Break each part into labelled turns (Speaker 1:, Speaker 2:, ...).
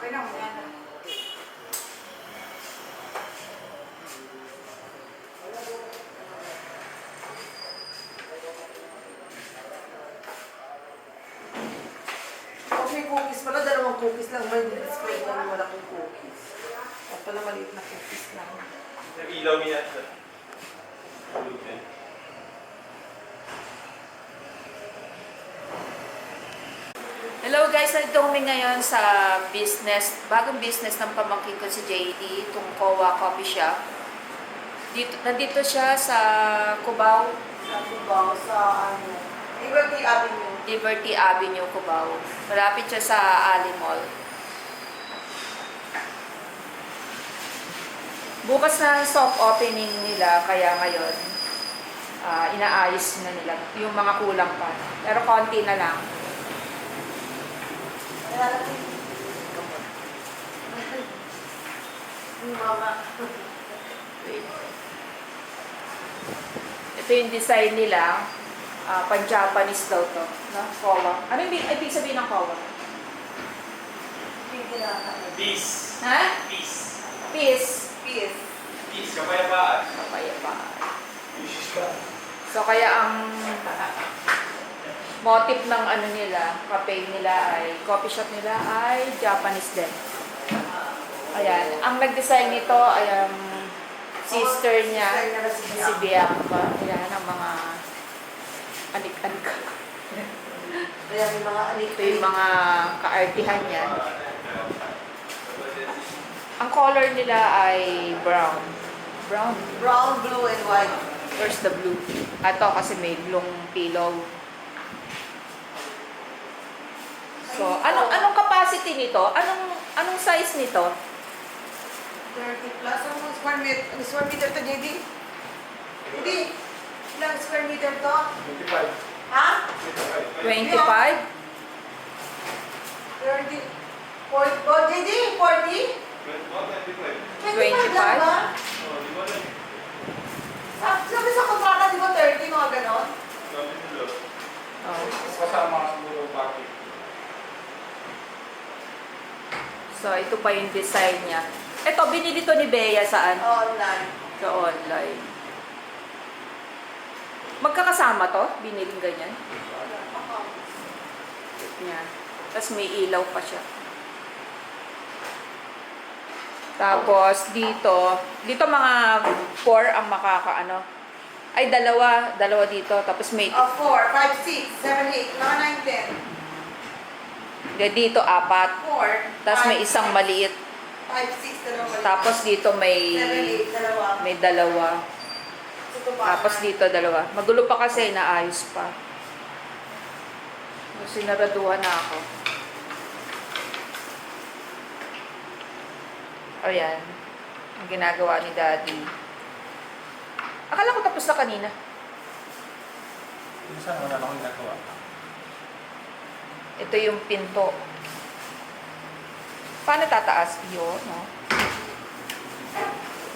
Speaker 1: Okay lang, yan na. Coffee cookies pala, dalawang cookies lang ba? Hindi display ko yung malaking cookies. At pala maliit na cookies lang.
Speaker 2: Nag-ilaw niya siya. Gluten.
Speaker 3: Hello guys, nandito kami ngayon sa business, bagong business ng pamangkin ko si JD, itong Kowa Coffee Shop. Nandito siya sa Cubao,
Speaker 1: Sa Cubao, sa ano, Liberty Avenue.
Speaker 3: Liberty Avenue, Cubao. Malapit siya sa Ali Mall. Bukas na soft opening nila, kaya ngayon inaayos na nila yung mga kulang pa. Pero konti na lang. Ito yung design nila. Pan-Japanese daw to. No? Kowa. Ano yung ibig sabihin ng Kowa?
Speaker 2: Peace.
Speaker 3: Ha?
Speaker 2: Peace.
Speaker 3: Peace.
Speaker 1: Peace.
Speaker 2: Peace. Kapayapaan.
Speaker 3: Kapayapaan.
Speaker 2: Peace ka.
Speaker 3: So kaya ang motif ng ano nila, cafe nila ay, coffee shop nila ay Japanese din. Ayan. Ang nag-design nito ay ang sister niya, si Bianca. Ayan, ang mga anik-anik.
Speaker 1: Kaya may mga
Speaker 3: Ito yung mga kaartihan niya. Ang color nila ay brown. Brown.
Speaker 1: brown, blue, and white.
Speaker 3: Where's the blue? Ito kasi may blong pillow. So, anong capacity nito? Anong size nito?
Speaker 1: 30 plus. Anong square meter? Ano square meter to, JD? Hindi. Ilang square meter to?
Speaker 2: 25.
Speaker 1: Ha?
Speaker 3: 25?
Speaker 1: 30. 40. Oh, JD, 40?
Speaker 2: 25.
Speaker 3: 25?
Speaker 1: lang ba?
Speaker 2: Oh, di ba na?
Speaker 1: Sabi sa kontrata, di ba 30, mga ganon?
Speaker 2: Sabi nila.
Speaker 3: Oh.
Speaker 2: Kasama siguro bakit.
Speaker 3: So, ito pa yung design niya. Ito, binili to ni Bea saan?
Speaker 1: Online.
Speaker 3: Sa online. Magkakasama to? Biniling ganyan? Yan. Tapos may ilaw pa siya. Tapos dito mga 4 ang makakaano. Ay, dalawa dito. Tapos may,
Speaker 1: 4, 5, 6, 7, 8, 9, 10.
Speaker 3: dito 4.
Speaker 1: 4.
Speaker 3: Tapos may isang maliit.
Speaker 1: 5, 6, dalawa.
Speaker 3: Tapos dito
Speaker 1: 7, 8, dalawa.
Speaker 3: may dalawa.
Speaker 1: Ito pa.
Speaker 3: Tapos dito dalawa. Magulo pa kasi, naayos pa. So, sinaraduhan na ako. Ayan. Ang ginagawa ni Daddy. Akala ko tapos na kanina.
Speaker 2: Minsan wala akong ginagawa.
Speaker 3: Ito yung pinto. Paano tataas? Yun, no?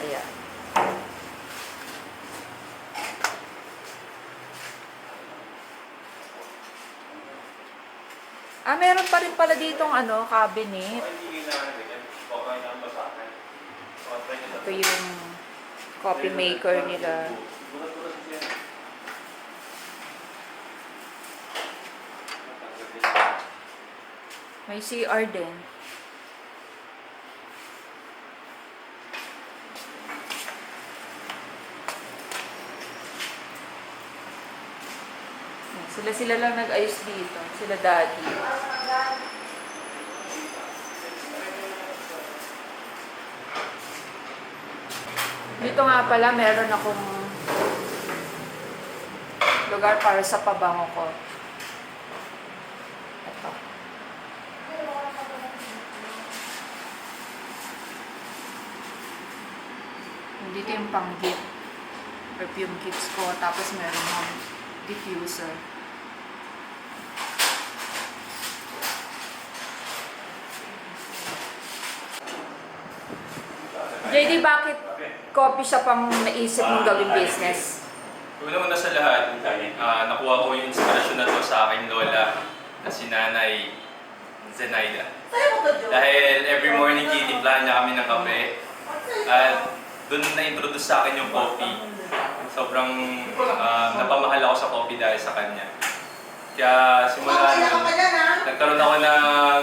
Speaker 3: Ayan. Meron pa rin pala ditong cabinet.
Speaker 2: Hindi na ganyan. Okay na ba sa akin?
Speaker 3: Ito yung coffee maker nila. May CR din. Sila lang nag-ayos dito. Sila Daddy. Dito nga pala, meron akong lugar para sa pabango ko. Ito. Dito yung pang-gift. Perfume gifts ko. Tapos meron akong diffuser. JD, bakit coffee shop ang naisip mong gawing business?
Speaker 2: Una sa lahat, nakuha ko yung inspirasyon na to sa aking lola na si nanay Zenaida.
Speaker 1: Sa'yo mo to, Joe?
Speaker 2: Dahil every morning tinitimplahan niya kami ng kape. At doon na-introduce sa akin yung coffee. Sobrang napamahal ako sa coffee dahil sa kanya. Kaya simula
Speaker 1: Kaya ka
Speaker 2: nun,
Speaker 1: pa dyan, ha?
Speaker 2: nagkaroon ako ng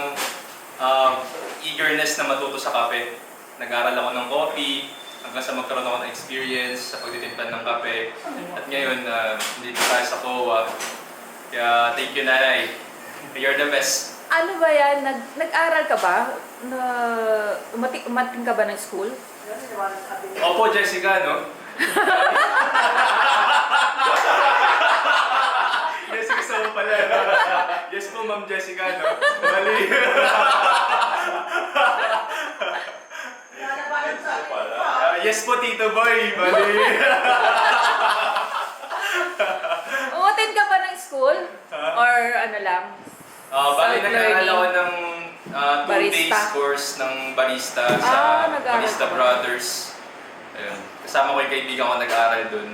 Speaker 2: eagerness na matuto sa kape. Nag-aral ako ng coffee hanggang sa magkaroon ako ng experience sa pagtitimpla ng kape. At ngayon, dito tayo sa COA. Kaya thank you, Nanay. You're the best.
Speaker 3: Ano ba yan? Nag-aral ka ba? Umating ka ba ng school?
Speaker 2: Opo, Jessica, no? Yes, gusto mo pala. Yes po, Ma'am Jessica, no? Mali. Yes po, Tito Boy. Mali.
Speaker 3: Umating ka ba ng school? Or ano lang?
Speaker 2: Bali, nag-aaral
Speaker 3: Self-learning.
Speaker 2: ako ng 2
Speaker 3: Barista.
Speaker 2: days course ng barista sa
Speaker 3: nag-aaral
Speaker 2: Barista
Speaker 3: ka ba?
Speaker 2: Brothers. Ayun. Kasama ko yung kaibigan ko nag-aaral dun.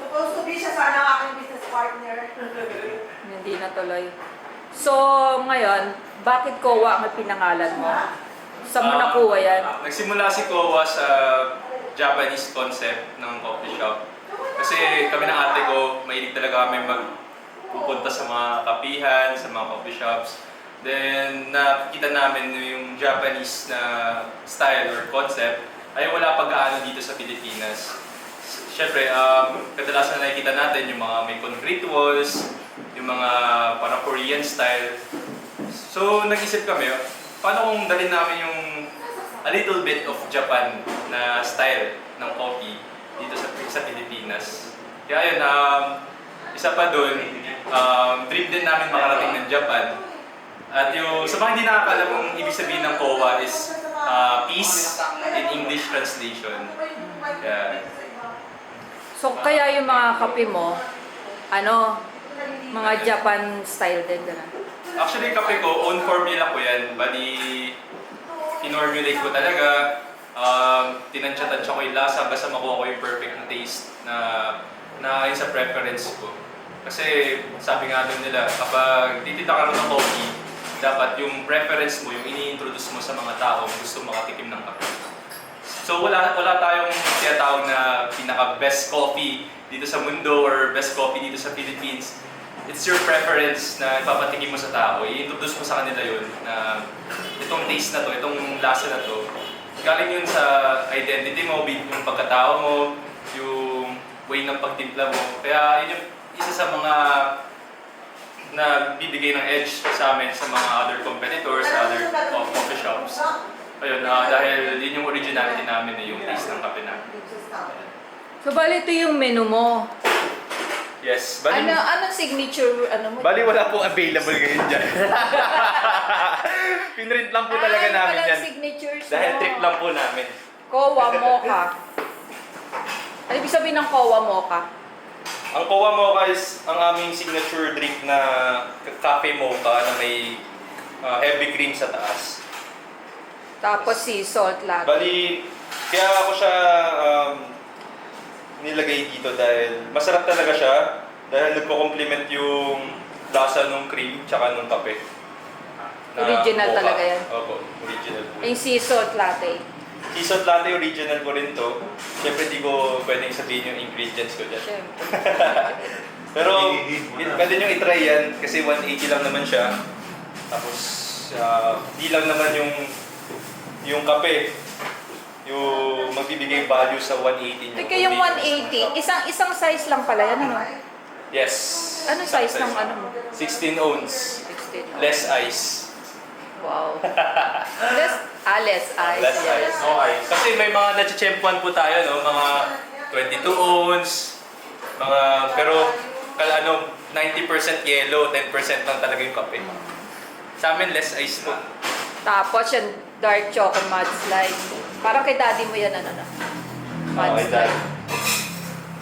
Speaker 1: Supposed to be siya sana ang aking business partner.
Speaker 3: Hindi na tuloy. So, ngayon, bakit COA ang pinangalan mo? Saan mo nakuha yan?
Speaker 2: Nagsimula si COA sa Japanese concept ng coffee shop. Kasi kami ng ate ko, mahilig talaga kami magpupunta sa mga kapihan, sa mga coffee shops. Then, nakikita namin yung Japanese na style or concept ay wala pag-aano dito sa Pilipinas. Siyempre, kadalasan na nakikita natin yung mga may concrete walls, yung mga parang Korean style. So, nag-isip kami, paano kung dalhin namin yung a little bit of Japan na style ng coffee dito sa Pilipinas. Kaya yun, isa pa dun, dream din namin makarating ng Japan. At yung, sa mga hindi nakakalam kung ibig sabihin ng COA is peace in English translation. Kaya,
Speaker 3: So, kaya yung mga kape mo, mga Japan style din, gano'n?
Speaker 2: actually, kape ko, own formula ko yan. Bali, in-formulate ko talaga. Tinansya-tansya ko yung lasa basta makuha ko yung perfect na taste na yun sa preference ko. Kasi sabi nga doon nila, kapag titita ka rin ng coffee, dapat yung preference mo, yung ini-introduce mo sa mga tao gusto makatikim ng kape. So wala tayong tinatawag na pinaka-best coffee dito sa mundo or best coffee dito sa Philippines. It's your preference na ipapatikim mo sa tao. I-introduce mo sa kanila yun na itong taste na to, itong lasa na to. Galing yun sa identity mo, yung pagkatao mo, yung way ng pagtimpla mo. Kaya yun yung isa sa mga na bibigay ng edge sa amin sa mga other competitors, other coffee shops. Ayun, dahil yun yung originality namin, yung taste ng kape namin.
Speaker 3: So, bali ito yung menu mo.
Speaker 2: Yes, bali,
Speaker 3: Anong signature, mo?
Speaker 2: bali wala pong available ngayon dyan. Pinrint lang po talaga namin
Speaker 3: walang
Speaker 2: yan.
Speaker 3: signatures
Speaker 2: Dahil
Speaker 3: mo.
Speaker 2: trip lang po namin.
Speaker 3: COA Mocha. Ano ibig sabihin ng COA Mocha?
Speaker 2: Ang COA Mocha is ang aming signature drink na cafe mocha na may heavy cream sa taas.
Speaker 3: Tapos sea salt latte.
Speaker 2: Bali, kaya ako siya nilagay dito dahil masarap talaga siya dahil nagko-complement yung lasa ng cream tsaka ng kape. Na
Speaker 3: Original
Speaker 2: mocha.
Speaker 3: talaga yan?
Speaker 2: Opo, original po.
Speaker 3: Yung sea salt latte.
Speaker 2: Sea salt latte, original ko rin to. Siyempre di ko pwedeng sabihin yung ingredients ko dyan.
Speaker 3: Siyempre.
Speaker 2: Pero pwede nyo itry yan kasi 180 lang naman siya. Tapos di lang naman yung kape. Yung magbibigay value sa 180 nyo.
Speaker 3: Teka, yung 180, isang size lang pala yan, ano?
Speaker 2: Yes.
Speaker 3: Anong size ng ano mo?
Speaker 2: 16 ounce.
Speaker 3: 16.
Speaker 2: Less ice.
Speaker 3: Wow. Less ice.
Speaker 2: Less
Speaker 3: yes.
Speaker 2: ice. No ice. Kasi may mga nachechempuan po tayo, no? Mga 22 ounce. Pero 90% yellow, 10% lang talaga yung kape. Sa amin, less ice po.
Speaker 3: Tapos yung dark chocolate mudslide. Parang kay daddy mo yan,
Speaker 2: Okay,
Speaker 3: mudslide.
Speaker 2: dahil.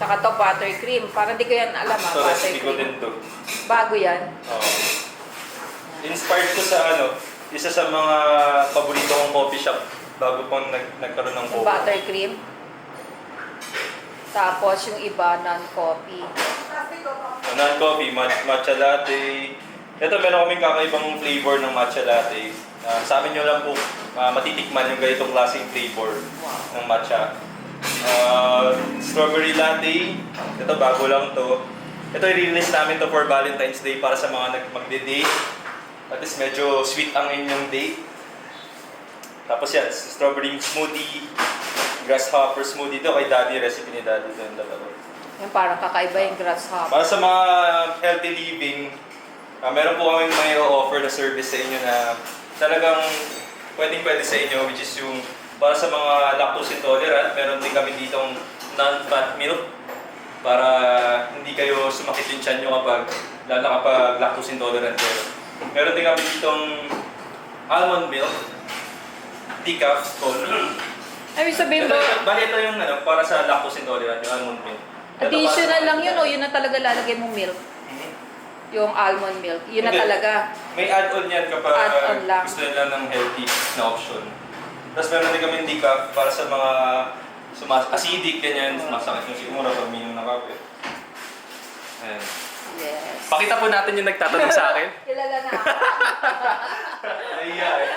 Speaker 3: Tsaka to buttercream. Parang di ko yan alam
Speaker 2: So, recipe ko din
Speaker 3: buttercream.
Speaker 2: to.
Speaker 3: Bago yan.
Speaker 2: Inspired ko sa isa sa mga paborito kong coffee shop bago pong nagkaroon ng coffee.
Speaker 3: Buttercream. Tapos yung iba, non-coffee.
Speaker 2: Non-coffee, matcha latte, Ito, meron kaming kakaibang flavor ng matcha latte. Sa amin nyo lang po matitikman yung ganitong klaseng flavor ng matcha. Strawberry latte. Ito, bago lang to. Ito, i-release namin to for Valentine's Day para sa mga magde-date. At least medyo sweet ang inyong date. Tapos yan, strawberry smoothie, grasshopper smoothie. Ito kay Daddy, recipe ni Daddy. Ito yung dalawa.
Speaker 3: Yung parang kakaiba yung grasshopper.
Speaker 2: Para sa mga healthy living, meron po kami may offer na service sa inyo na talagang pwede sa inyo, which is yung para sa mga lactose intolerant, meron din kami ditong non-fat milk para hindi kayo sumakit yung tiyan nyo lalo kapag lactose intolerant kayo. Meron din kami ditong almond milk, decaf,
Speaker 3: Ibig sabihin ba,
Speaker 2: Bali ito yung para sa lactose intolerant, yung almond milk. Ito
Speaker 3: additional
Speaker 2: para sa-
Speaker 3: lang yun o yun na talaga lalagay mong milk?
Speaker 2: Mhm.
Speaker 3: Yung almond milk, yun na
Speaker 2: Hindi.
Speaker 3: talaga.
Speaker 2: May add-on yan kapag
Speaker 3: Add-on lang.
Speaker 2: gusto nila ng healthy na option. Tapos meron din kami decaf para sa mga acidic, ganyan, sumasakit yung sigmura pag minum ng kape. Ayan.
Speaker 3: Yes.
Speaker 2: Pakita po natin yung nagtatanong sa akin.
Speaker 3: Kilala na ako.
Speaker 2: Nahiya eh.